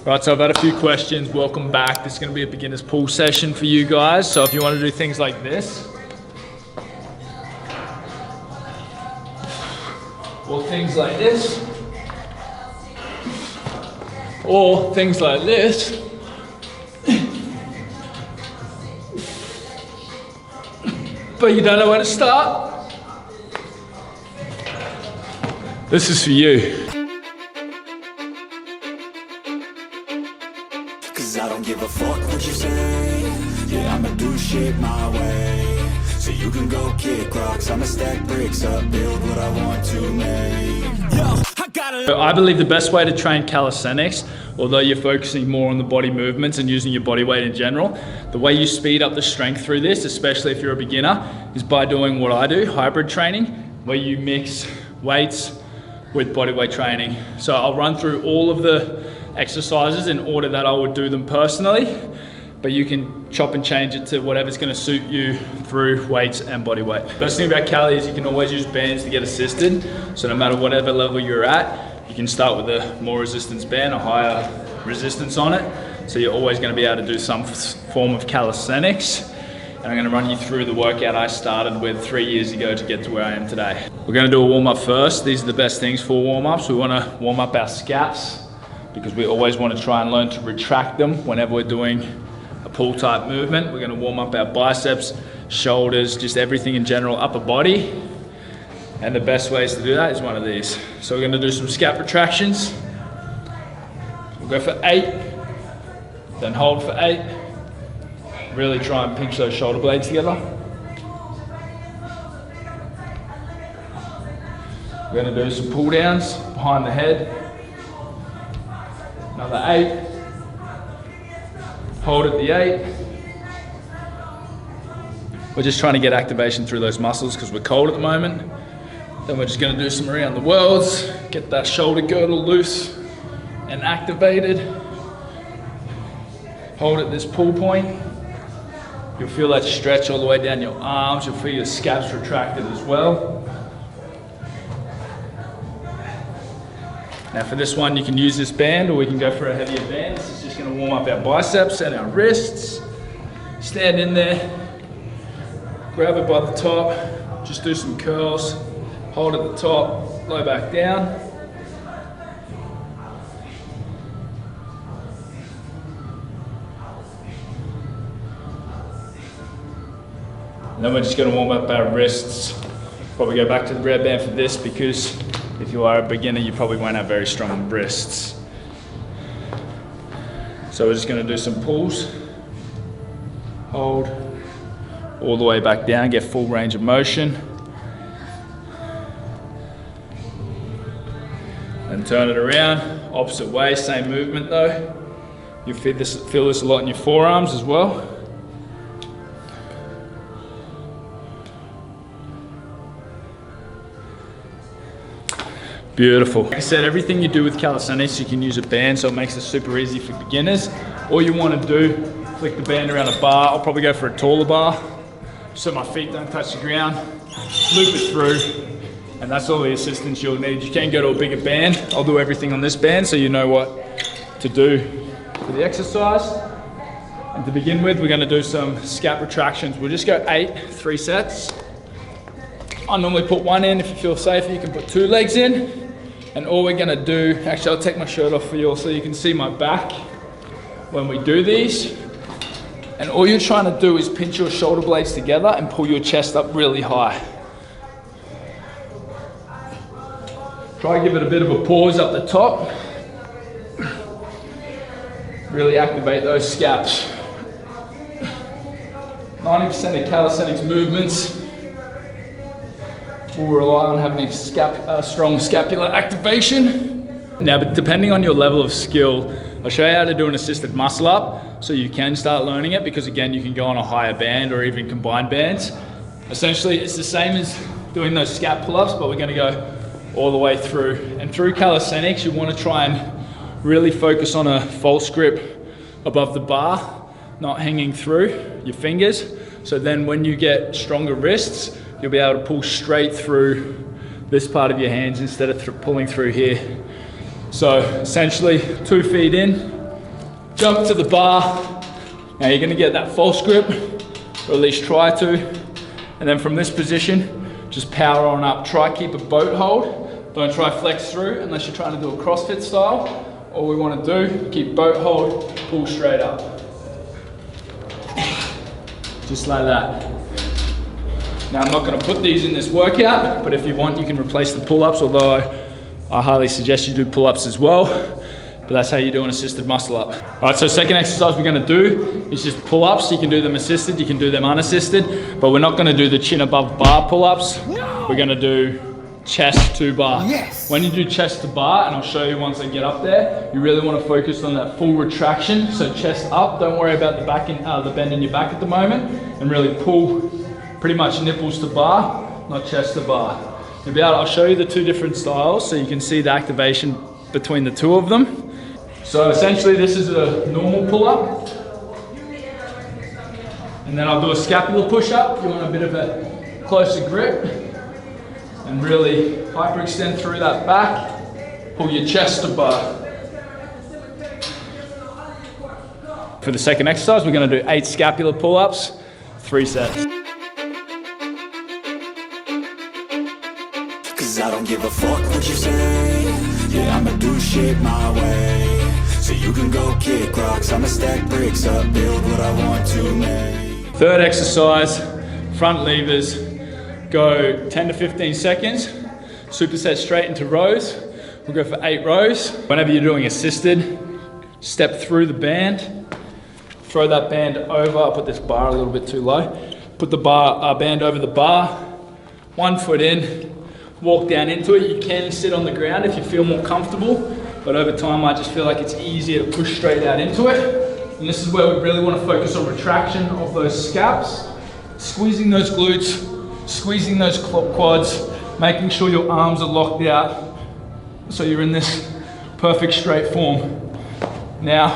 Right, so I've had a few questions. Welcome back. This is going to be a beginner's pull session for you guys. So if you want to do things like this, or things like this, or things like this, but you don't know where to start, this is for you. Cause I don't give a fuck what you say. Yeah, I'ma do shit my way. So you can go kick rocks, I'ma stack bricks up, build what I want to make. Yo, I believe the best way to train calisthenics, although you're focusing more on the body movements and using your body weight in general, the way you speed up the strength through this, especially if you're a beginner, is by doing what I do, hybrid training, where you mix weights with body weight training. So I'll run through all of the exercises in order that I would do them personally, but you can chop and change it to whatever's going to suit you through weights and body weight. First thing about Cali is you can always use bands to get assisted. So no matter whatever level you're at, you can start with a more resistance band, a higher resistance on it. So you're always going to be able to do some form of calisthenics. And I'm going to run you through the workout I started with 3 years ago to get to where I am today. We're going to do a warm-up first. These are the best things for warm-ups. We want to warm up our scaps, because we always want to try and learn to retract them whenever we're doing a pull type movement. We're going to warm up our biceps, shoulders, just everything in general, upper body. And the best ways to do that is one of these. So we're going to do some scap retractions. We'll go for 8, then hold for 8. Really try and pinch those shoulder blades together. We're going to do some pull downs behind the head. Another 8, hold at the 8. We're just trying to get activation through those muscles because we're cold at the moment. Then we're just going to do some around the worlds, get that shoulder girdle loose and activated. Hold at this pull point. You'll feel that stretch all the way down your arms. You'll feel your scaps retracted as well. Now for this one, you can use this band or we can go for a heavier band. This is just going to warm up our biceps and our wrists. Stand in there, grab it by the top, just do some curls, hold at the top, low back down. And then we're just going to warm up our wrists. Probably go back to the red band for this because if you are a beginner, you probably won't have very strong wrists. So we're just going to do some pulls. Hold all the way back down, get full range of motion. And turn it around, opposite way, same movement though. You feel this a lot in your forearms as well. Beautiful. Like I said, everything you do with calisthenics, you can use a band, so it makes it super easy for beginners. All you want to do, flick the band around a bar. I'll probably go for a taller bar, so my feet don't touch the ground. Loop it through, and that's all the assistance you'll need. You can go to a bigger band. I'll do everything on this band, so you know what to do for the exercise. And to begin with, we're going to do some scap retractions. We'll just go 8, 3 sets. I normally put 1 in. If you feel safer, you can put 2 legs in. And all we're gonna do, actually I'll take my shirt off for you all so you can see my back when we do these. And all you're trying to do is pinch your shoulder blades together and pull your chest up really high. Try to give it a bit of a pause up the top. Really activate those scaps. 90% of calisthenics movements will rely on having a strong scapular activation. Now, but depending on your level of skill, I'll show you how to do an assisted muscle up so you can start learning it, because again, you can go on a higher band or even combined bands. Essentially, it's the same as doing those scap pull-ups, but we're gonna go all the way through. And through calisthenics, you wanna try and really focus on a false grip above the bar, not hanging through your fingers. So then when you get stronger wrists, you'll be able to pull straight through this part of your hands instead of pulling through here. So essentially 2 feet in, jump to the bar. Now you're gonna get that false grip, or at least try to. And then from this position, just power on up. Try keep a boat hold. Don't try flex through unless you're trying to do a CrossFit style. All we wanna do, keep boat hold, pull straight up. Just like that. Now I'm not gonna put these in this workout, but if you want, you can replace the pull-ups, although I highly suggest you do pull-ups as well. But that's how you do an assisted muscle up. All right, so second exercise we're gonna do is just pull-ups. You can do them assisted, you can do them unassisted, but we're not gonna do the chin above bar pull-ups. We're gonna do chest to bar. Yes. When you do chest to bar, and I'll show you once I get up there, you really wanna focus on that full retraction. So chest up, don't worry about the back the bend in your back at the moment, and really pull pretty much nipples to bar, not chest to bar. I'll show you the two different styles so you can see the activation between the two of them. So essentially this is a normal pull-up. And then I'll do a scapula push-up. You want a bit of a closer grip. And really hyperextend through that back. Pull your chest to bar. For the second exercise, we're gonna do 8 scapula pull-ups, 3 sets. Cause I don't give a fuck what you say. Yeah, I'ma do shit my way. So you can go kick rocks, I'ma stack bricks up, build what I want to make. Third exercise, front levers. Go 10 to 15 seconds. Superset straight into rows. We'll go for 8 rows. Whenever you're doing assisted, step through the band. Throw that band over. I'll put this bar a little bit too low. Put the band over the bar. 1 foot in. Walk down into it. You can sit on the ground if you feel more comfortable. But over time, I just feel like it's easier to push straight out into it. And this is where we really want to focus on retraction of those scaps, squeezing those glutes, squeezing those quads, making sure your arms are locked out so you're in this perfect straight form. Now,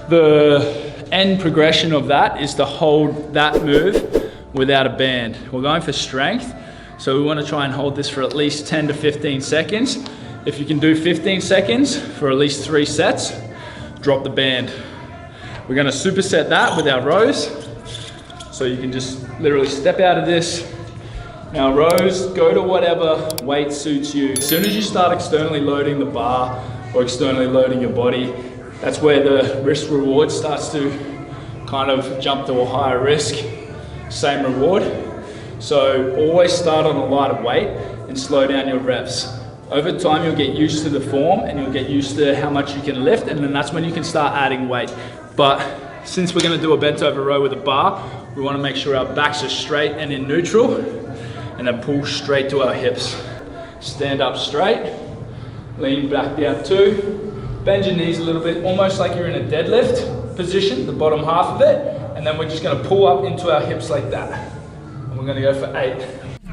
the end progression of that is to hold that move without a band. We're going for strength, so we want to try and hold this for at least 10 to 15 seconds. If you can do 15 seconds for at least 3 sets, drop the band. We're gonna superset that with our rows. So you can just literally step out of this. Now rows, go to whatever weight suits you. As soon as you start externally loading the bar or externally loading your body, that's where the risk reward starts to kind of jump to a higher risk, same reward. So always start on a lighter weight and slow down your reps. Over time, you'll get used to the form and you'll get used to how much you can lift, and then that's when you can start adding weight. But since we're gonna do a bent over row with a bar, we wanna make sure our backs are straight and in neutral, and then pull straight to our hips. Stand up straight, lean back down 2, bend your knees a little bit, almost like you're in a deadlift position, the bottom half of it, and then we're just gonna pull up into our hips like that. And we're gonna go for 8.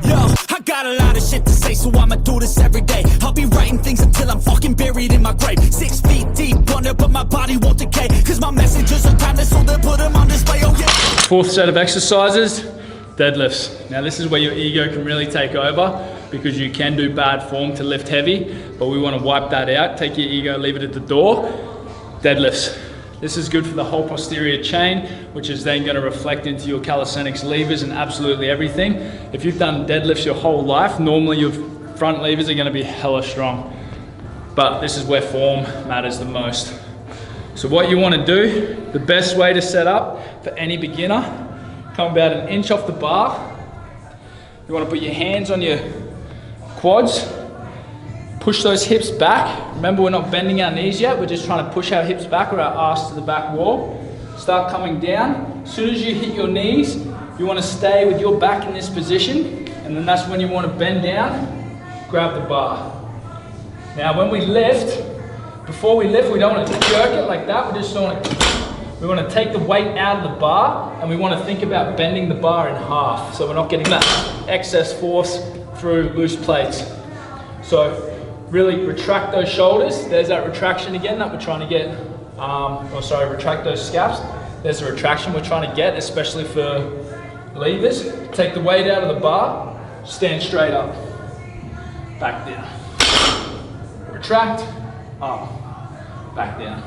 Yo, I got a lot of shit to say, so I'ma do this every day. I'll be writing things until I'm fucking buried in my grave. 6 feet deep under, but my body won't decay. Cause my messages are timeless, so they'll put them on display, oh yeah. Fourth set of exercises, deadlifts. Now this is where your ego can really take over, because you can do bad form to lift heavy, but we want to wipe that out. Take your ego, leave it at the door. Deadlifts. This is good for the whole posterior chain, which is then going to reflect into your calisthenics levers and absolutely everything. If you've done deadlifts your whole life, normally your front levers are going to be hella strong. But this is where form matters the most. So what you want to do, the best way to set up for any beginner, come about 1 inch off the bar. You want to put your hands on your quads, push those hips back. Remember, we're not bending our knees yet, we're just trying to push our hips back or our ass to the back wall. Start coming down. As soon as you hit your knees, you want to stay with your back in this position, and then that's when you want to bend down, grab the bar. Now when we lift, before we lift, we don't want to jerk it like that, we want to take the weight out of the bar, and we want to think about bending the bar in half, so we're not getting that excess force through loose plates. So really retract those shoulders. There's that retraction again that we're trying to get, retract those scaps. There's a retraction we're trying to get, especially for levers. Take the weight out of the bar, stand straight up, back down. Retract, up, back down.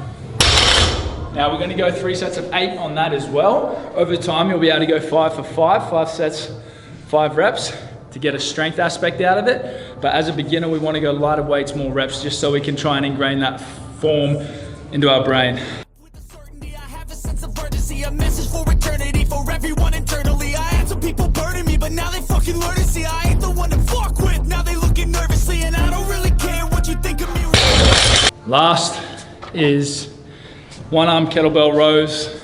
Now we're going to go 3 sets of 8 on that as well. Over time, you'll be able to go 5 for 5 sets, 5 reps to get a strength aspect out of it. But as a beginner, we want to go lighter weights, more reps, just so we can try and ingrain that form into our brain. A message for eternity for everyone internally. I had some people burning me, but now they fucking learn to see I ain't the one to fuck with. Now they looking nervously, and I don't really care what you think of me. Last is one arm kettlebell rows,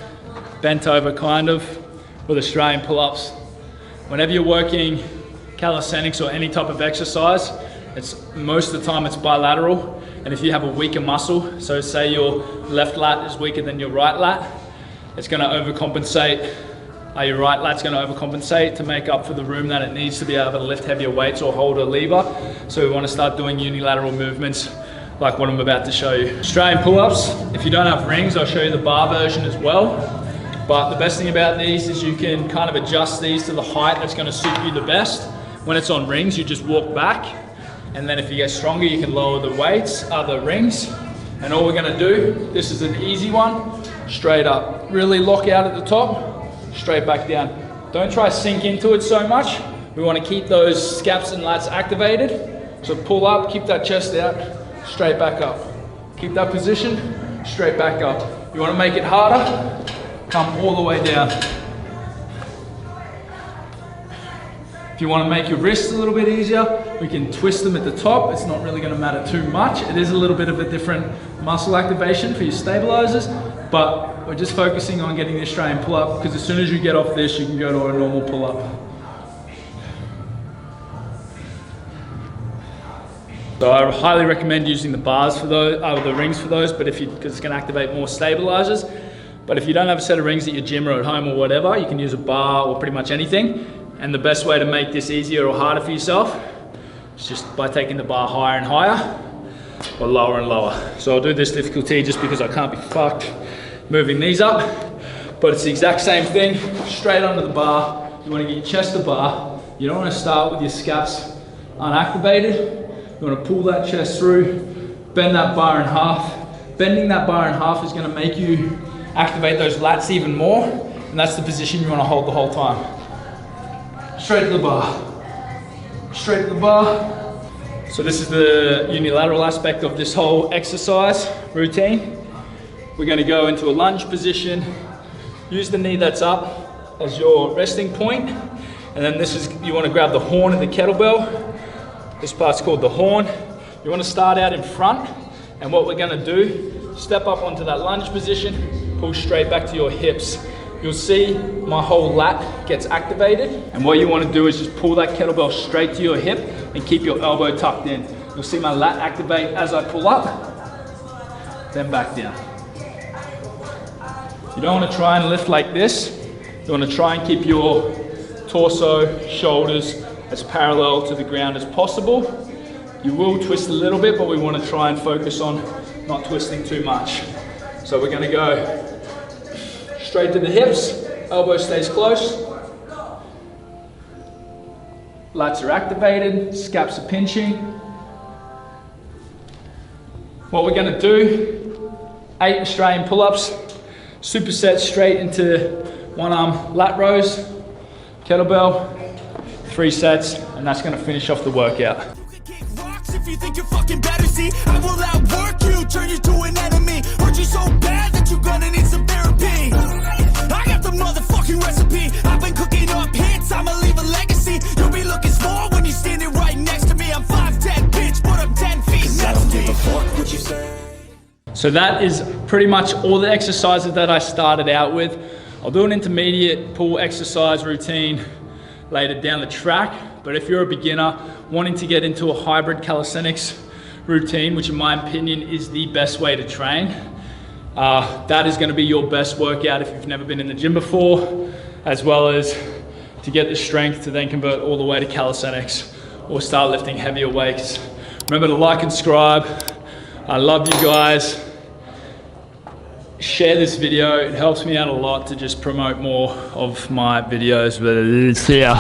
bent over kind of, with Australian pull-ups. Whenever you're working calisthenics or any type of exercise, most of the time it's bilateral. And if you have a weaker muscle, so say your left lat is weaker than your right lat, it's going to overcompensate. Your right lat's going to overcompensate to make up for the room that it needs to be able to lift heavier weights or hold a lever. So we want to start doing unilateral movements like what I'm about to show you. Australian pull-ups, if you don't have rings, I'll show you the bar version as well. But the best thing about these is you can kind of adjust these to the height that's going to suit you the best. When it's on rings, you just walk back. And then if you get stronger, you can lower the weights, the rings. And all we're going to do, this is an easy one, straight up. Really lock out at the top, straight back down. Don't try to sink into it so much. We want to keep those scaps and lats activated. So pull up, keep that chest out, straight back up. Keep that position, straight back up. You want to make it harder, come all the way down. If you want to make your wrists a little bit easier, we can twist them at the top. It's not really going to matter too much. It is a little bit of a different muscle activation for your stabilizers, but we're just focusing on getting the Australian pull-up, because as soon as you get off this, you can go to a normal pull-up. So I highly recommend using the bars for those, the rings for those, but because it's going to activate more stabilizers. But if you don't have a set of rings at your gym or at home or whatever, you can use a bar or pretty much anything. And the best way to make this easier or harder for yourself is just by taking the bar higher and higher or lower and lower. So I'll do this difficulty just because I can't be fucked moving these up. But it's the exact same thing, straight onto the bar. You want to get your chest to bar. You don't want to start with your scaps unactivated. You want to pull that chest through, bend that bar in half. Bending that bar in half is going to make you activate those lats even more. And that's the position you want to hold the whole time. Straight to the bar, straight to the bar. So this is the unilateral aspect of this whole exercise routine. We're going to go into a lunge position, use the knee that's up as your resting point, and then you want to grab the horn of the kettlebell. This part's called the horn. You want to start out in front, and what we're going to do, step up onto that lunge position, pull straight back to your hips. You'll see my whole lat gets activated, and what you want to do is just pull that kettlebell straight to your hip and keep your elbow tucked in. You'll see my lat activate as I pull up, then back down. You don't want to try and lift like this. You want to try and keep your torso, shoulders as parallel to the ground as possible. You will twist a little bit, but we want to try and focus on not twisting too much. So we're going to go straight to the hips, elbow stays close. Lats are activated, scaps are pinching. What we're going to do, 8 Australian pull-ups, superset straight into one arm lat rows, kettlebell, 3 sets, and that's going to finish off the workout. If you think you're fucking better, see, I will outwork you, turn you to an enemy, hurt you so bad that you're gonna need some therapy. I got the motherfucking recipe, I've been cooking up hits, I'ma leave a legacy. You'll be looking small when you're standing right next to me. I'm 5'10", bitch, but I'm 10 feet next to me. I don't give a fuck what you say. So that is pretty much all the exercises that I started out with. I'll do an intermediate pull exercise routine later down the track, but if you're a beginner wanting to get into a hybrid calisthenics routine, which in my opinion is the best way to train, that is going to be your best workout if you've never been in the gym before, as well as to get the strength to then convert all the way to calisthenics or start lifting heavier weights. Remember to like and subscribe. I love you guys. Share this video, it helps me out a lot to just promote more of my videos. But see ya.